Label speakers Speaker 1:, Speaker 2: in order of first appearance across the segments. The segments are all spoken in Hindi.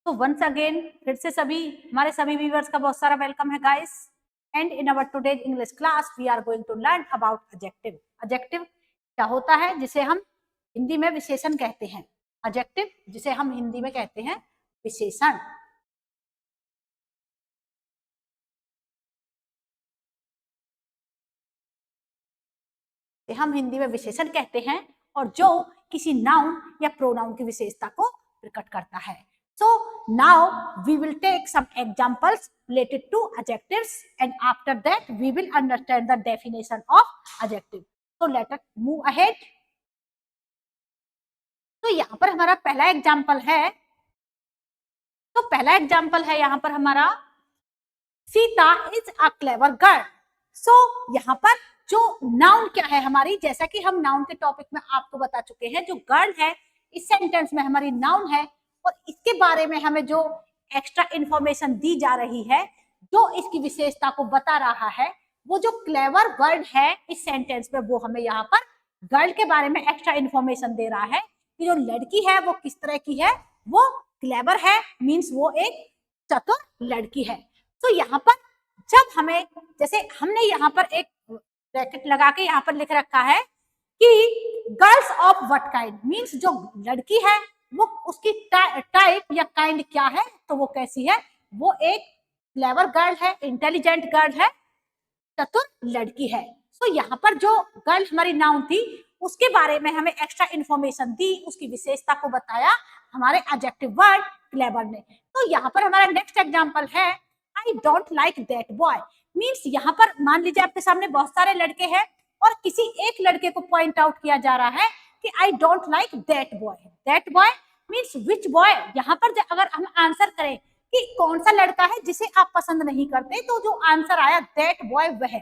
Speaker 1: तो वंस अगेन फिर से हमारे सभी व्यूअर्स का बहुत सारा वेलकम है guys. And in our today's English class we are going to learn about adjective. Adjective क्या होता है, जिसे हम हिंदी में विशेषण कहते हैं। एडजेक्टिव जिसे हम हिंदी में कहते हैं विशेषण। हम हिंदी में विशेषण कहते हैं और जो किसी नाउन या प्रोनाउन की विशेषता को प्रकट करता है। So now we will take some examples related to adjectives and after that we will understand the definition of adjective. So let us move ahead. तो यहाँ पर हमारा पहला एग्जाम्पल है, यहाँ पर हमारा Sita is a clever girl. So यहाँ पर जो नाउन क्या है हमारी, जैसा कि हम नाउन के टॉपिक में आपको बता चुके हैं, जो गर्ल है इस सेंटेंस में हमारी नाउन है और इसके बारे में हमें जो एक्स्ट्रा इंफॉर्मेशन दी जा रही है, जो इसकी विशेषता को बता रहा है, वो जो क्लेवर वर्ड है इस सेंटेंस में, वो हमें यहाँ पर गर्ल के बारे में एक्स्ट्रा इंफॉर्मेशन दे रहा है कि जो लड़की है वो किस तरह की है। वो क्लेवर है मीन्स वो एक चतुर लड़की है। तो यहाँ पर जब हमें, जैसे हमने यहाँ पर एक ब्रैकेट लगा के यहाँ पर लिख रखा है कि girls of what kind, means जो लड़की है वो उसकी टाइप या काइंड क्या है, तो वो कैसी है, वो एक क्लेवर गर्ल है, इंटेलिजेंट गर्ल है, चतुर लड़की है। तो यहाँ पर जो गर्ल हमारी नाउन थी उसके बारे में हमें एक्स्ट्रा इंफॉर्मेशन दी, उसकी विशेषता को बताया हमारे एडजेक्टिव वर्ड क्लेवर ने। तो यहाँ पर हमारा नेक्स्ट एग्जांपल है I don't like that boy. Means यहाँ पर मान लीजिए आपके सामने बहुत सारे लड़के हैं और किसी एक लड़के को पॉइंट आउट किया जा रहा है कि I don't like that boy. That boy means which boy. यहाँ पर अगर हम आंसर करें कि कौन सा लड़का है जिसे आप पसंद नहीं करते, तो जो आंसर आया दैट बॉय वह।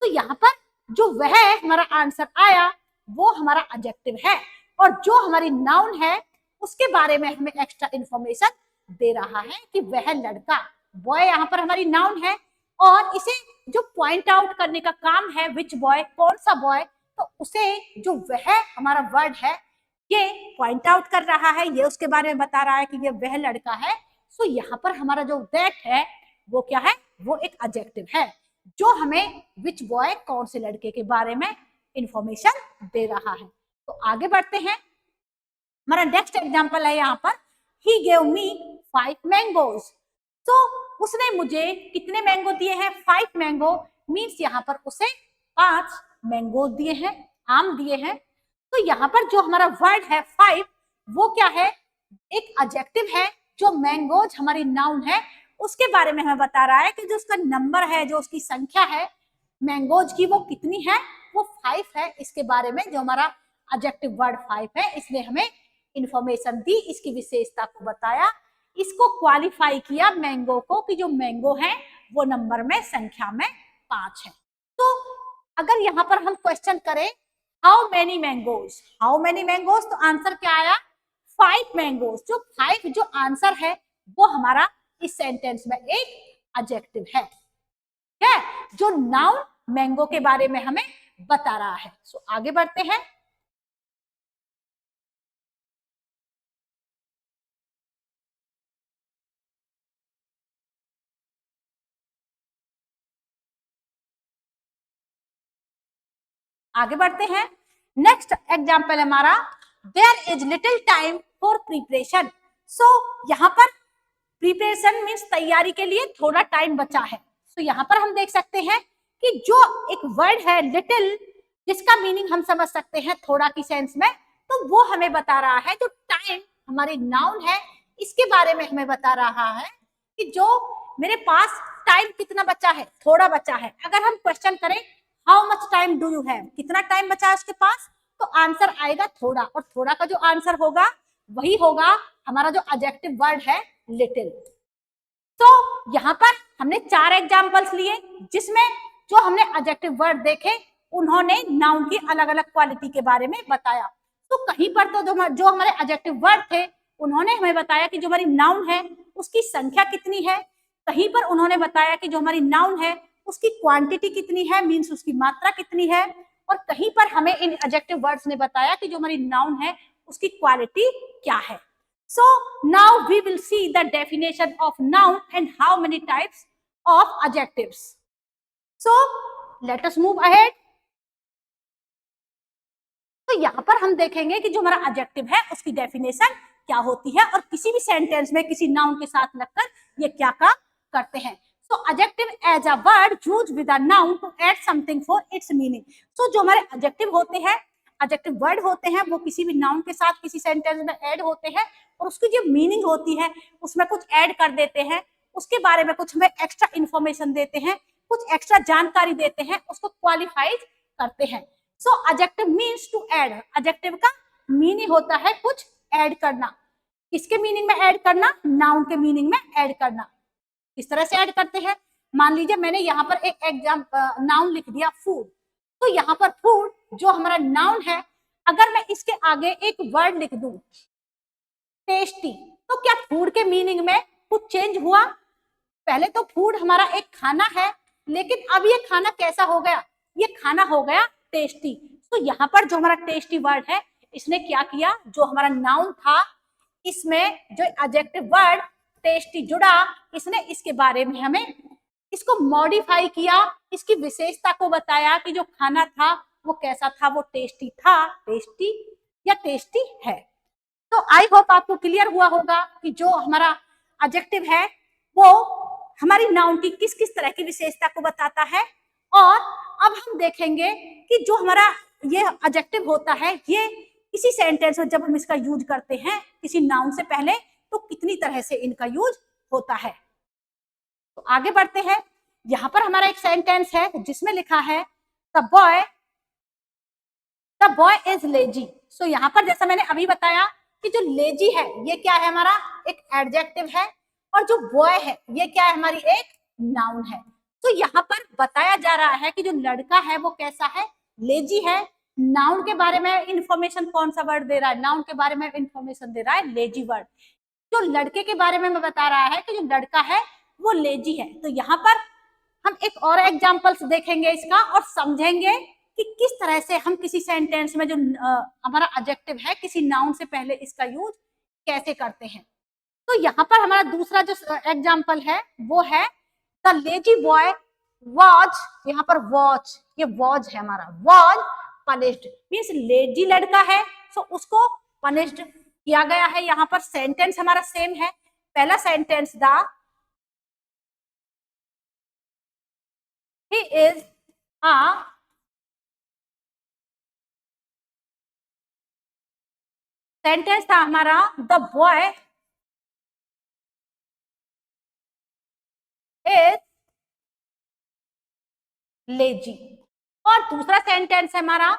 Speaker 1: तो यहाँ पर जो वह हमारा आंसर आया वो हमारा एडजेक्टिव है और जो हमारी नाउन है उसके बारे में हमें एक्स्ट्रा इंफॉर्मेशन दे रहा है कि वह लड़का, बॉय यहाँ पर हमारी नाउन है और इसे जो पॉइंट आउट करने का काम है विच बॉय, कौन सा बॉय, तो उसे जो वह हमारा वर्ड है ये पॉइंट आउट कर रहा है, ये उसके बारे में बता रहा है कि ये वह लड़का है। सो यहाँ पर हमारा जो दैट है वो क्या है, वो एक एडजेक्टिव है जो हमें विच बॉय, कौन से लड़के के बारे में इंफॉर्मेशन दे रहा है। तो आगे बढ़ते हैं, हमारा नेक्स्ट एग्जांपल है यहाँ पर ही गेव मी 5 मैंगोज। तो उसने मुझे कितने मैंगो दिए हैं, 5 मैंगो। मीन्स यहाँ पर उसे 5 मैंगो दिए हैं, आम दिए हैं। तो यहाँ पर जो हमारा वर्ड है 5 वो क्या है, एक एडजेक्टिव है जो मैंगोज हमारी नाउन है उसके बारे में हमें बता रहा है कि जो उसका नंबर है, जो उसकी संख्या है मैंगोज की, वो कितनी है, वो 5 है। इसके बारे में जो हमारा एडजेक्टिव वर्ड 5 है इसने हमें इंफॉर्मेशन दी, इसकी विशेषता को बताया, इसको क्वालिफाई किया मैंगो को कि जो मैंगो है वो नंबर में, संख्या में 5 है। तो अगर यहाँ पर हम क्वेश्चन करें how many mangoes, how many mangoes, तो आंसर क्या आया 5 मैंगोज। जो 5 जो आंसर है वो हमारा इस सेंटेंस में एक एडजेक्टिव है, जो नाउन मैंगो के बारे में हमें बता रहा है। सो आगे बढ़ते हैं, नेक्स्ट एग्जाम्पल हमारा there is little time for preparation. So यहाँ पर प्रिपरेशन मीन्स तैयारी के लिए थोड़ा टाइम बचा है। तो यहाँ पर हम देख सकते हैं कि जो एक वर्ड है लिटिल, जिसका मीनिंग हम समझ सकते हैं थोड़ा की सेंस में, तो वो हमें बता रहा है जो टाइम हमारी नाउन है इसके बारे में हमें बता रहा है कि जो मेरे पास टाइम कितना बचा है, थोड़ा बचा है। अगर हम क्वेश्चन करें how much time do you have, कितना टाइम बचा है उसके पास, तो आंसर आएगा थोड़ा, और थोड़ा का जो आंसर होगा वही होगा हमारा जो एडजेक्टिव वर्ड है लिटिल। तो यहाँ पर हमने 4 एग्जांपल्स लिए जिसमें जो हमने एडजेक्टिव वर्ड देखे उन्होंने नाउन की अलग अलग क्वालिटी के बारे में बताया। तो कहीं पर तो जो हमारे एडजेक्टिव वर्ड थे उन्होंने हमें बताया कि जो हमारी नाउन है उसकी संख्या कितनी है, कहीं पर उन्होंने बताया कि जो हमारी नाउन है उसकी क्वांटिटी कितनी है, मीन्स उसकी मात्रा कितनी है, और कहीं पर हमें इन एडजेक्टिव वर्ड्स ने बताया कि जो हमारी नाउन है उसकी क्वालिटी क्या है। So now we will see the definition of noun and how many types of adjectives. So let us move ahead. तो यहाँ पर हम देखेंगे कि जो हमारा एडजेक्टिव है उसकी डेफिनेशन क्या होती है और किसी भी सेंटेंस में किसी नाउन के साथ लगकर ये क्या काम करते हैं. So adjective as a word used with a noun to add something for its meaning. So जो हमारे adjective होते हैं, adjective word होते हैं, वो किसी भी noun के साथ किसी सेंटेंस में ऐड होते हैं और उसकी जो मीनिंग होती है उसमें कुछ ऐड कर देते हैं, उसके बारे में कुछ हमें एक्स्ट्रा इंफॉर्मेशन देते हैं, कुछ एक्स्ट्रा जानकारी देते हैं, उसको क्वालिफाइड करते हैं. So adjective means to add. Adjective का मीनिंग होता है कुछ ऐड करना. किसके मीनिंग में ऐड करना? नाउन के मीनिंग में ऐड करना. किस तरह से ऐड करते हैं? मान लीजिए मैंने यहाँ पर एक एग्जाम्पल नाउन लिख दिया फूड. तो यहाँ पर फूड जो हमारा नाउन है, अगर मैं इसके आगे एक वर्ड लिख दूं टेस्टी, तो क्या फूड के मीनिंग में कुछ चेंज हुआ? पहले तो फूड हमारा एक खाना है, लेकिन अब ये खाना कैसा हो गया? ये खाना हो गया टेस्टी. तो यहाँ पर जो हमारा टेस्टी वर्ड है, इसने क्या किया? जो हमारा नाउन था इसमें जो एडजेक्टिव वर्ड टेस्टी जुड़ा, इसने इसके बारे में हमें इसको मॉडिफाई किया, इसकी विशेषता को बताया कि जो खाना था वो कैसा था, वो टेस्टी था, टेस्टी या टेस्टी है. तो आई होप आपको क्लियर हुआ होगा कि जो हमारा एडजेक्टिव है वो हमारी नाउन की किस किस तरह की विशेषता को बताता है. और अब हम देखेंगे कि जो हमारा ये एडजेक्टिव होता है, ये किसी सेंटेंस में जब हम इसका यूज करते हैं किसी नाउन से पहले, तो कितनी तरह से इनका यूज होता है. तो आगे बढ़ते हैं. यहाँ पर हमारा एक सेंटेंस है जिसमें लिखा है द बॉय इज लेजी. सो यहाँ पर जैसा मैंने अभी बताया कि जो लेजी है ये क्या है? हमारा एक एडजेक्टिव है, और जो बॉय है ये क्या है? हमारी एक नाउन है. तो यहाँ पर बताया जा रहा है कि जो लड़का है वो कैसा है? लेजी है. नाउन के बारे में इंफॉर्मेशन कौन सा वर्ड दे रहा है? नाउन के बारे में इंफॉर्मेशन दे रहा है लेजी वर्ड. जो लड़के के बारे में बता रहा है कि जो लड़का है वो लेजी है. तो यहाँ पर हम एक और एग्जांपल्स देखेंगे इसका और समझेंगे कि किस तरह से हम किसी सेंटेंस में जो हमारा एडजेक्टिव है किसी नाउन से पहले इसका यूज कैसे करते हैं. तो यहाँ पर हमारा दूसरा जो एग्जाम्पल है वो है द लेजी बॉय वॉज. यहाँ पर वॉच, ये वॉज है हमारा, वॉज पनिश्ड. मीन्स लेजी लड़का है तो उसको पनिश्ड किया गया है. यहाँ पर सेंटेंस हमारा सेम है. पहला sentence the he is a sentence था हमारा द बॉय इज लेजी. और दूसरा सेंटेंस है हमारा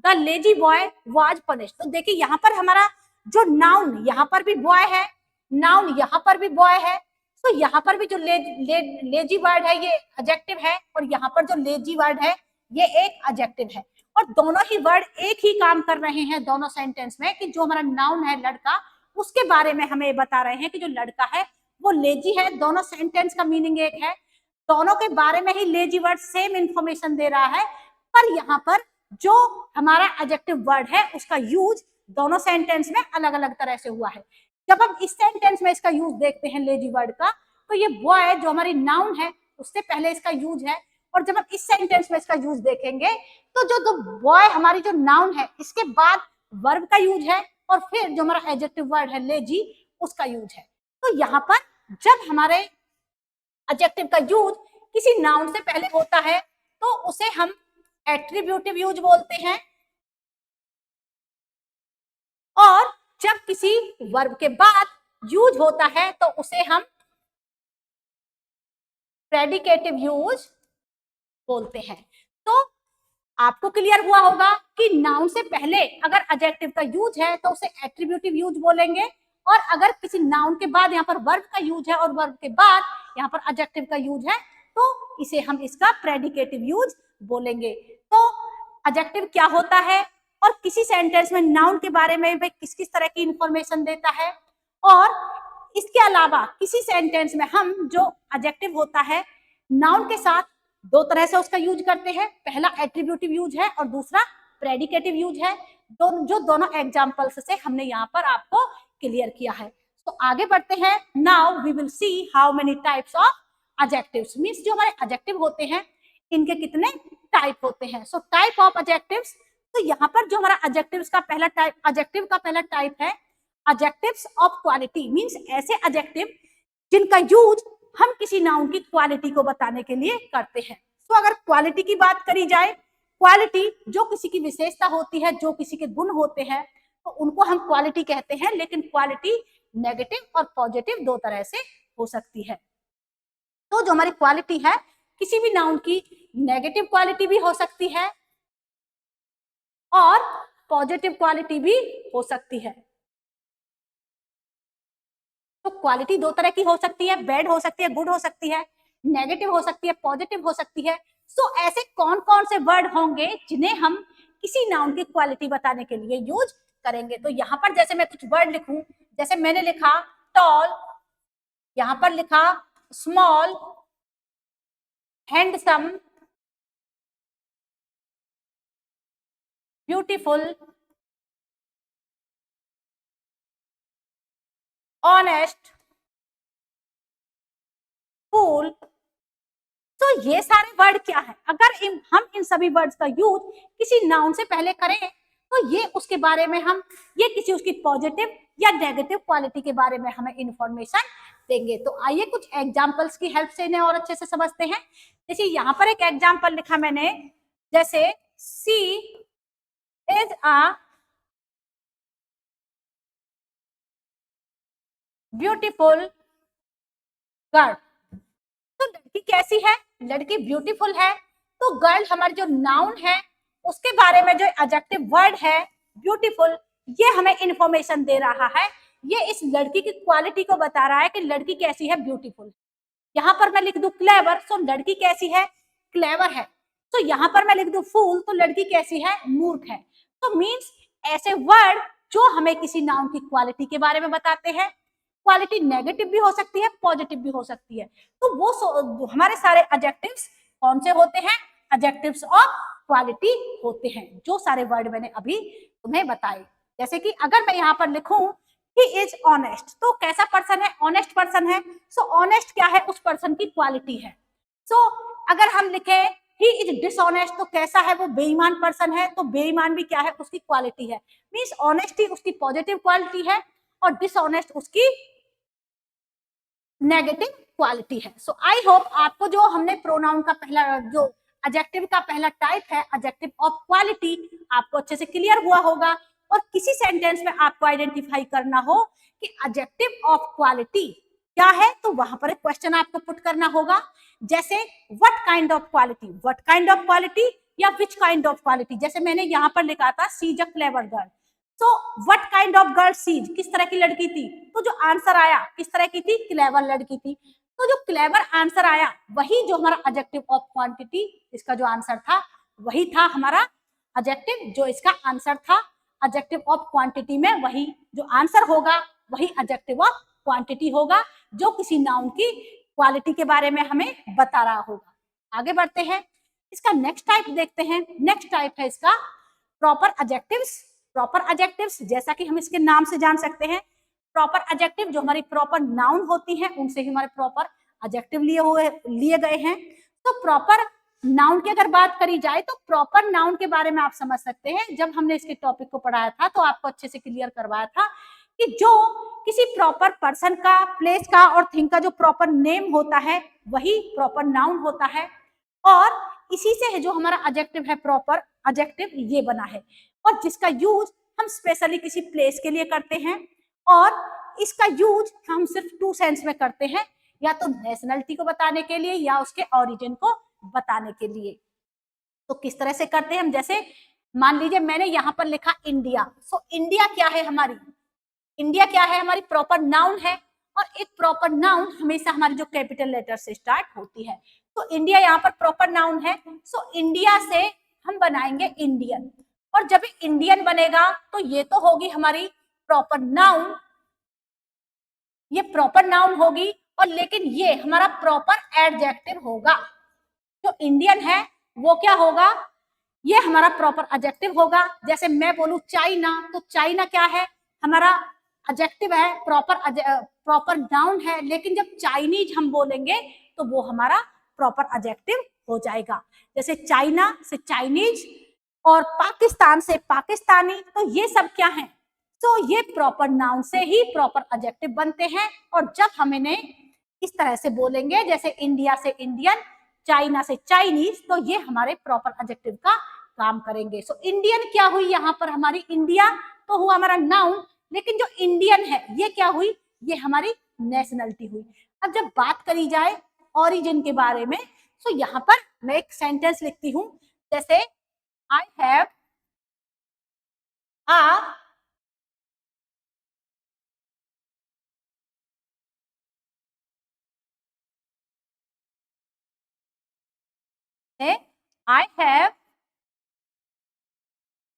Speaker 1: the lazy boy was punished. तो देखिए यहाँ पर हमारा जो नाउन, यहाँ पर भी बॉय है, नाउन यहाँ पर भी बॉय है. तो यहाँ पर भी जो लेजी वर्ड है ये एडजेक्टिव है, और यहाँ पर जो लेजी वर्ड है ये एक एडजेक्टिव है. और दोनों ही वर्ड एक ही काम कर रहे हैं दोनों सेंटेंस में, कि जो हमारा नाउन है लड़का, उसके बारे में हमें बता रहे हैं कि जो लड़का है वो लेजी है. दोनों सेंटेंस का मीनिंग एक है, दोनों के बारे में ही लेजी वर्ड सेम इंफॉर्मेशन दे रहा है, पर यहाँ पर जो हमारा एडजेक्टिव वर्ड है उसका यूज दोनों सेंटेंस में अलग अलग तरह से हुआ है. जब हम इस सेंटेंस में इसका यूज देखते हैं लेजी वर्ड का, तो ये बॉय जो हमारी नाउन है उससे पहले इसका यूज है. और जब हम इस सेंटेंस में इसका यूज देखेंगे तो जो बॉय हमारी जो नाउन है इसके बाद वर्ब का यूज है, और फिर जो हमारा एडजेक्टिव वर्ड है लेजी उसका यूज है. तो यहाँ पर जब हमारे एडजेक्टिव का यूज किसी नाउन से पहले होता है तो उसे हम एट्रीब्यूटिव यूज बोलते हैं, और जब किसी वर्ब के बाद यूज होता है तो उसे हम प्रेडिकेटिव यूज बोलते हैं. तो आपको क्लियर हुआ होगा कि नाउन से पहले अगर एडजेक्टिव का यूज है तो उसे एट्रीब्यूटिव यूज बोलेंगे, और अगर किसी नाउन के बाद यहाँ पर वर्ब का यूज है और वर्ब के बाद यहाँ पर एडजेक्टिव का यूज है तो इसे हम इसका प्रेडिकेटिव यूज बोलेंगे. तो एडजेक्टिव क्या होता है और किसी सेंटेंस में नाउन के बारे में भाई किस किस तरह की इंफॉर्मेशन देता है, और इसके अलावा किसी सेंटेंस में हम जो एडजेक्टिव होता है नाउन के साथ दो तरह से उसका यूज करते हैं. पहला एट्रीब्यूटिव यूज है और दूसरा प्रेडिकेटिव यूज है. जो दोनों एग्जांपल्स से हमने यहाँ पर आपको क्लियर किया है. तो आगे बढ़ते हैं. Now we will see how many types of adjectives. Means जो हमारे एडजेक्टिव होते हैं इनके कितने टाइप होते हैं. So type of adjectives. तो यहाँ पर जो हमारा एडजेक्टिव्स का पहला टाइप, एडजेक्टिव का पहला टाइप है एडजेक्टिव्स ऑफ क्वालिटी. मींस ऐसे एडजेक्टिव जिनका यूज हम किसी नाउन की क्वालिटी को बताने के लिए करते हैं. तो अगर क्वालिटी की बात करी जाए, क्वालिटी जो किसी की विशेषता होती है, जो किसी के गुण होते हैं, तो उनको हम क्वालिटी कहते हैं. लेकिन क्वालिटी नेगेटिव और पॉजिटिव दो तरह से हो सकती है. तो जो हमारी क्वालिटी है किसी भी नाउन की नेगेटिव क्वालिटी भी हो सकती है और पॉजिटिव क्वालिटी भी हो सकती है. तो क्वालिटी दो तरह की हो सकती है, बैड हो सकती है, गुड हो सकती है, नेगेटिव हो सकती है, पॉजिटिव हो सकती है. सो ऐसे कौन कौन से वर्ड होंगे जिन्हें हम किसी नाउन की क्वालिटी बताने के लिए यूज करेंगे. तो यहाँ पर जैसे मैं कुछ वर्ड लिखूं, जैसे मैंने लिखा टॉल, यहाँ पर लिखा small, handsome, beautiful, honest, cool. तो ये सारे वर्ड क्या है, अगर हम इन सभी वर्ड्स का यूज किसी नाउन से पहले करें तो ये उसके बारे में हम, ये किसी उसकी पॉजिटिव या नेगेटिव क्वालिटी के बारे में हमें इंफॉर्मेशन देंगे. तो आइए कुछ एग्जांपल्स की हेल्प से इन्हें और अच्छे से समझते हैं. जैसे यहाँ पर एक एग्जांपल लिखा मैंने, जैसे सी इज अ ब्यूटीफुल गर्ल. तो लड़की कैसी है, लड़की ब्यूटीफुल है. तो गर्ल हमारी जो नाउन है उसके बारे में जो एडजेक्टिव वर्ड है ब्यूटीफुल, ये हमें इंफॉर्मेशन दे रहा है. ये इस लड़की की क्वालिटी को बता रहा है कि लड़की कैसी है, ब्यूटीफुल. यहाँ पर मैं लिख दूं क्लेवर, तो लड़की कैसी है, क्लेवर है. तो यहाँ पर मैं लिख दूं फूल, तो लड़की कैसी है, मूर्ख है. तो मीन्स ऐसे वर्ड जो हमें किसी नाउन की क्वालिटी के बारे में बताते हैं. क्वालिटी नेगेटिव भी हो सकती है, पॉजिटिव भी हो सकती है. तो वो हमारे सारे एडजेक्टिव्स कौन से होते हैं, एडजेक्टिव्स ऑफ क्वालिटी होते हैं, जो सारे वर्ड मैंने अभी तुम्हें बताए. जैसे कि अगर मैं यहाँ पर लिखूं he is honest, तो कैसा पर्सन है, ऑनेस्ट पर्सन है. सो ऑनेस्ट क्या है, उस पर्सन की क्वालिटी है. सो अगर हम लिखें he is dishonest, तो कैसा है, वो बेईमान पर्सन है. तो बेईमान भी क्या है, उसकी क्वालिटी है. मीन्स ऑनेस्टी उसकी पॉजिटिव क्वालिटी है और डिसऑनेस्ट उसकी नेगेटिव क्वालिटी है. सो आई होप आपको जो हमने प्रोनाउन का पहला, जो एडजेक्टिव का पहला टाइप है एडजेक्टिव ऑफ क्वालिटी, आपको अच्छे से क्लियर हुआ होगा. और किसी सेंटेंस में आपको आइडेंटिफाई करना हो कि एडजेक्टिव ऑफ क्वालिटी क्या है, तो वहां पर एक क्वेश्चन आपको पुट करना होगा. जैसे what kind of quality, what kind of quality या विच काइंड ऑफ क्वालिटी. जैसे मैंने यहाँ पर लिखा था she is a clever girl. तो what kind of girl she's, किस तरह की लड़की थी. तो जो आंसर आया किस तरह की थी, क्लेवर लड़की थी. तो जो क्लेवर आंसर आया वही जो हमारा एडजेक्टिव ऑफ क्वांटिटी, इसका जो आंसर था वही था हमारा एडजेक्टिव, जो इसका आंसर था एडजेक्टिव ऑफ क्वांटिटी में वही जो आंसर होगा वही एडजेक्टिव ऑफ क्वांटिटी होगा, जो किसी नाउन की क्वालिटी के बारे में हमें बता रहा होगा. आगे बढ़ते हैं, इसका नेक्स्ट टाइप देखते हैं. नेक्स्ट टाइप है इसका प्रॉपर एडजेक्टिव्स. प्रॉपर एडजेक्टिव्स जैसा कि हम इसके नाम से जान सकते हैं, प्रॉपर एडजेक्टिव जो हमारी प्रॉपर नाउन होती हैं उनसे ही हमारे प्रॉपर एडजेक्टिव लिए गए हैं. तो प्रॉपर नाउन की अगर बात करी जाए तो प्रॉपर नाउन के बारे में आप समझ सकते हैं, जब हमने इसके टॉपिक को पढ़ाया था तो आपको अच्छे से क्लियर करवाया था कि जो किसी प्रॉपर पर्सन का, प्लेस का और थिंग का जो प्रॉपर नेम होता है वही प्रॉपर नाउन होता है. और इसी से जो हमारा एडजेक्टिव है, प्रॉपर एडजेक्टिव ये बना है, और जिसका यूज हम स्पेशली किसी प्लेस के लिए करते हैं. और इसका यूज हम सिर्फ टू सेंस में करते हैं, या तो नेशनलिटी को बताने के लिए या उसके ओरिजिन को बताने के लिए. तो किस तरह से करते हैं हम, जैसे मान लीजिए मैंने यहाँ पर लिखा इंडिया. सो इंडिया क्या है हमारी, इंडिया क्या है हमारी प्रॉपर नाउन है. और एक प्रॉपर नाउन हमेशा हमारी जो कैपिटल लेटर से स्टार्ट होती है. तो इंडिया यहाँ पर प्रॉपर नाउन है. सो इंडिया से हम बनाएंगे इंडियन, और जब इंडियन बनेगा तो ये तो होगी हमारी प्रॉपर नाउन, ये प्रॉपर नाउन होगी. और लेकिन ये हमारा प्रॉपर एडजेक्टिव होगा. जो इंडियन है वो क्या होगा, ये हमारा प्रॉपर एडजेक्टिव होगा. जैसे मैं बोलूं चाइना, तो चाइना क्या है हमारा एडजेक्टिव है, प्रॉपर नाउन है, लेकिन जब चाइनीज हम बोलेंगे तो वो हमारा प्रॉपर एडजेक्टिव हो जाएगा। जैसे चाइना से चाइनीज और पाकिस्तान से पाकिस्तानी, तो ये सब क्या है? तो ये प्रॉपर नाउन से ही प्रॉपर एडजेक्टिव बनते हैं। और जब हम इन्हें इस तरह से बोलेंगे, जैसे इंडिया से इंडियन, चाइना से चाइनीज, तो ये हमारे प्रॉपर एडजेक्टिव का काम करेंगे। सो इंडियन क्या हुई यहाँ पर हमारी? इंडिया तो हुआ हमारा नाउन, लेकिन जो इंडियन है ये क्या हुई? ये हमारी नेशनलिटी हुई। अब जब बात करी जाए ओरिजिन के बारे में, तो यहाँ पर मैं एक सेंटेंस लिखती हूँ, जैसे I have a I have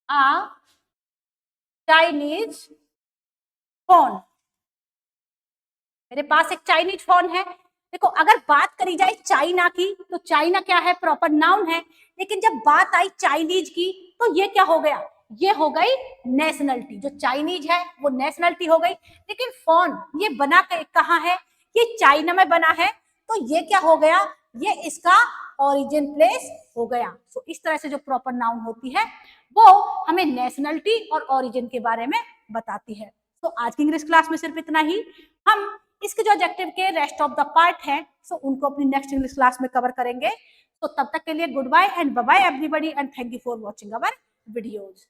Speaker 1: a Chinese phone. मेरे पास एक चाइनीज फोन है। देखो, अगर बात करी जाए चाइना की, तो चाइना क्या है? प्रॉपर नाउन है। लेकिन जब बात आई चाइनीज की, तो ये क्या हो गया? ये हो गई नेशनलिटी। जो चाइनीज है वो नेशनलिटी हो गई। लेकिन फोन ये बना कहाँ है? ये चाइना में बना है, तो ये क्या हो गया? ये इसका ओरिजिन प्लेस हो गया। तो इस तरह से जो प्रॉपर नाउन होती है वो हमें नेशनलिटी और ओरिजिन के बारे में बताती है। तो आज की इंग्लिश क्लास में सिर्फ इतना ही। हम इसके जो एडजेक्टिव के रेस्ट ऑफ द पार्ट है, सो उनको अपनी नेक्स्ट इंग्लिश क्लास में कवर करेंगे। तो तब तक के लिए goodbye and bye bye everybody, and thank you for watching our videos.